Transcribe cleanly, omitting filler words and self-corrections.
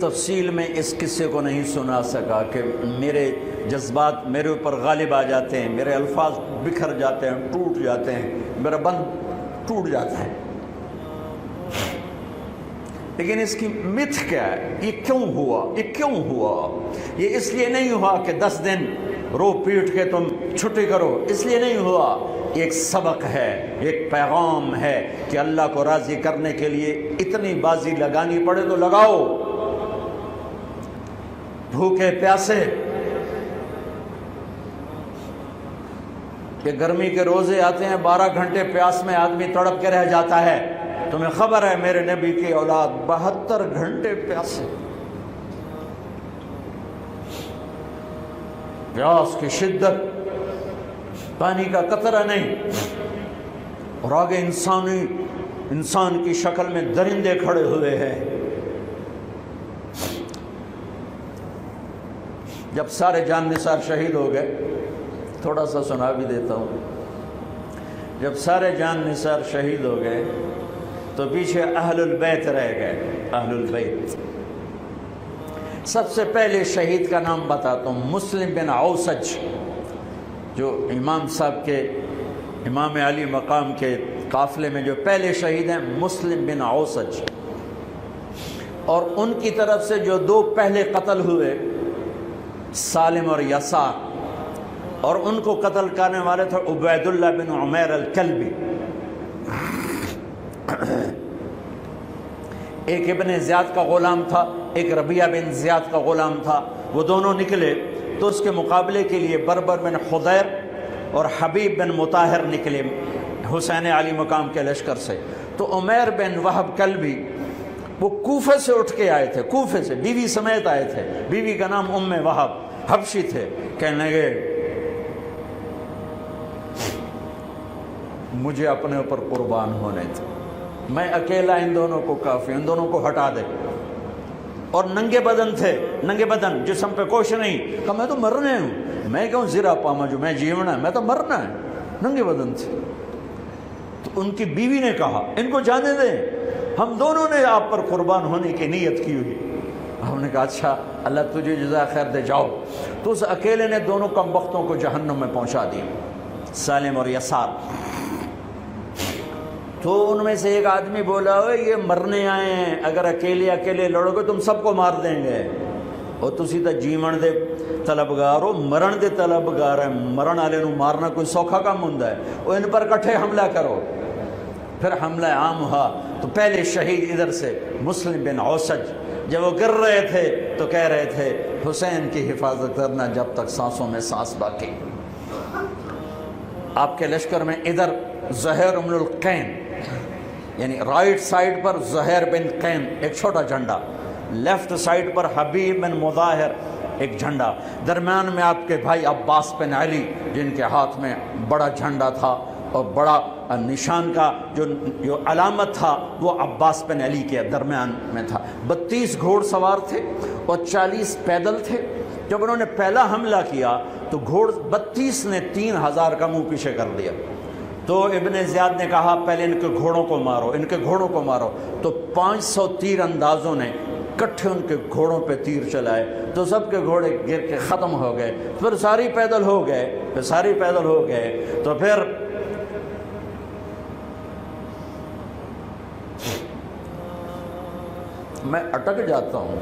تفصیل میں اس قصے کو نہیں سنا سکا کہ میرے جذبات میرے اوپر غالب آ جاتے ہیں، میرے الفاظ بکھر جاتے ہیں، ٹوٹ جاتے ہیں، میرا بند ٹوٹ جاتا ہے۔ لیکن اس کی متھ کیا ہے؟ یہ کیوں ہوا؟ یہ کیوں ہوا؟ یہ اس لیے نہیں ہوا کہ 10 دن رو پیٹ کے تم چھٹی کرو، اس لیے نہیں ہوا۔ ایک سبق ہے، ایک پیغام ہے کہ اللہ کو راضی کرنے کے لیے اتنی بازی لگانی پڑے تو لگاؤ۔ بھوکے پیاسے، کہ گرمی کے روزے آتے ہیں 12 گھنٹے پیاس میں آدمی تڑپ کے رہ جاتا ہے۔ تمہیں خبر ہے میرے نبی کی اولاد 72 گھنٹے پیاسے، پیاس کی شدت، پانی کا قطرہ نہیں، اور آگے انسان کی شکل میں درندے کھڑے ہوئے ہیں۔ جب سارے جان نثار شہید ہو گئے، تھوڑا سا سنا بھی دیتا ہوں، جب سارے جان نثار شہید ہو گئے تو پیچھے اہل البیت رہ گئے۔ اہل البیت، سب سے پہلے شہید کا نام بتاتا ہوں، مسلم بن اوسج، جو امام صاحب کے، امام علی مقام کے قافلے میں جو پہلے شہید ہیں، مسلم بن اوسج۔ اور ان کی طرف سے جو 2 پہلے قتل ہوئے، سالم اور یسار، اور ان کو قتل کرنے والے تھے عبید اللہ بن عمیر الکلبی۔ ایک ابن زیاد کا غلام تھا، ایک ربیعہ بن زیاد کا غلام تھا۔ وہ دونوں نکلے تو اس کے مقابلے کے لیے بربر بن خضیر اور حبیب بن مطاہر نکلے حسین علی مقام کے لشکر سے۔ تو عمیر بن وہب کلبی وہ کوفے سے اٹھ کے آئے تھے، کوفے سے بیوی سمیت آئے تھے، بیوی کا نام ام وہب، حبشی تھے۔ کہنے لگے مجھے اپنے اوپر قربان ہونے تھے، میں اکیلا ان دونوں کو کافی، ان دونوں کو ہٹا دے۔ اور ننگے بدن تھے، ننگے بدن، جسم پہ کچھ نہیں۔ کہا میں تو مرنے ہوں، میں کیوں زیرہ پاما جو میں جیونا ہے، میں تو مرنا ہے۔ ننگے بدن تھے۔ تو ان کی بیوی نے کہا ان کو جانے دیں، ہم دونوں نے آپ پر قربان ہونے کی نیت کی ہوئی۔ ہم نے کہا اچھا اللہ تجھے جزا خیر دے، جاؤ۔ تو اس اکیلے نے دونوں کم بختوں کو جہنم میں پہنچا دیا، سالم اور یسار۔ تو ان میں سے ایک آدمی بولا یہ مرنے آئے ہیں، اگر اکیلے لڑو گے تم سب کو مار دیں گے، اور تسی تو جیون دے طلبگار ہو، مرن دے طلبگار ہیں، مرن والے نو مارنا کوئی سوکھا کام ہوندا ہے۔ وہ ان پر کٹھے حملہ کرو۔ پھر حملہ عام ہوا تو پہلے شہید ادھر سے مسلم بن اوسج، جب وہ گر رہے تھے تو کہہ رہے تھے حسین کی حفاظت کرنا جب تک سانسوں میں سانس باقی۔ آپ کے لشکر میں ادھر زہیر بن القین، یعنی رائٹ سائڈ پر زہیر بن قین ایک چھوٹا جھنڈا، لیفٹ سائڈ پر حبیب بن مظاہر ایک جھنڈا، درمیان میں آپ کے بھائی عباس بن علی جن کے ہاتھ میں بڑا جھنڈا تھا، اور بڑا نشان کا جو علامت تھا وہ عباس بن علی کے درمیان میں تھا۔ 32 گھوڑ سوار تھے اور 40 پیدل تھے۔ جب انہوں نے پہلا حملہ کیا تو 32 نے 3000 کا منہ پیچھے کر دیا۔ تو ابن زیاد نے کہا پہلے ان کے گھوڑوں کو مارو، ان کے گھوڑوں کو مارو۔ تو 500 تیر اندازوں نے کٹھے ان کے گھوڑوں پہ تیر چلائے، تو سب کے گھوڑے گر کے ختم ہو گئے۔ پھر ساری پیدل ہو گئے، تو پھر میں اٹک جاتا ہوں